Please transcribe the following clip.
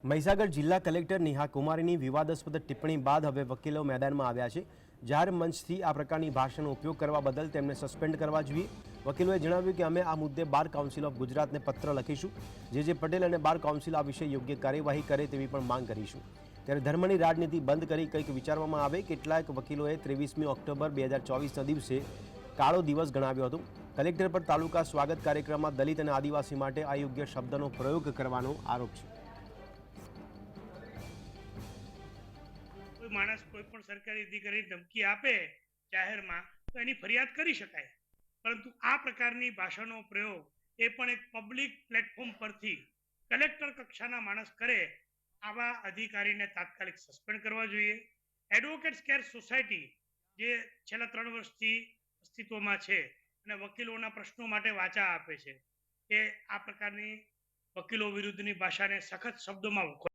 મહીસાગર જિલ્લા કલેક્ટર નેહા કુમારીની વિવાદાસ્પદ ટિપ્પણી બાદ હવે વકીલો મેદાનમાં આવ્યા છે। જાહેર મંચથી આ પ્રકારની ભાષાનો ઉપયોગ કરવા બદલ તેમને સસ્પેન્ડ કરવા જોઈએ। વકીલોએ જણાવ્યું કે અમે આ મુદ્દે બાર કાઉન્સિલ ઓફ ગુજરાતને પત્ર લખીશું। જે પટેલ અને બાર કાઉન્સિલ આ વિશે યોગ્ય કાર્યવાહી કરે તેવી પણ માંગ કરીશું। ત્યારે ધર્મની રાજનીતિ બંધ કરી કંઈક વિચારવામાં આવે। કેટલાક વકીલોએ 23મી ઓક્ટોબર 2024ના દિવસે કાળો દિવસ ગણાવ્યો હતો। કલેક્ટર પર તાલુકા સ્વાગત કાર્યક્રમમાં દલિત અને આદિવાસી માટે અયોગ્ય શબ્દનો પ્રયોગ કરવાનો આરોપ છે। कोई मानस कोई पण सरकारी अधिकारी धमकी आपे जाहिर में तो एनी फरियाद करी शकाय, परंतु आ प्रकारनी भाषानो प्रयोग ए पण एक पब्लिक प्लेटफॉर्म परथी कलेक्टर कक्षाना मानस करे आवा अधिकारी ने तात्कालिक सस्पेंड करवा जोईए। एडवोकेट्स केर सोसायटी जे छेल्ला 3 वर्षथी अस्तित्वमां छे अने वकीलोना प्रश्नो माटे वाचा आपे छे, ए आ प्रकारनी वकीलो विरुद्धनी भाषाने सखत शब्दोमां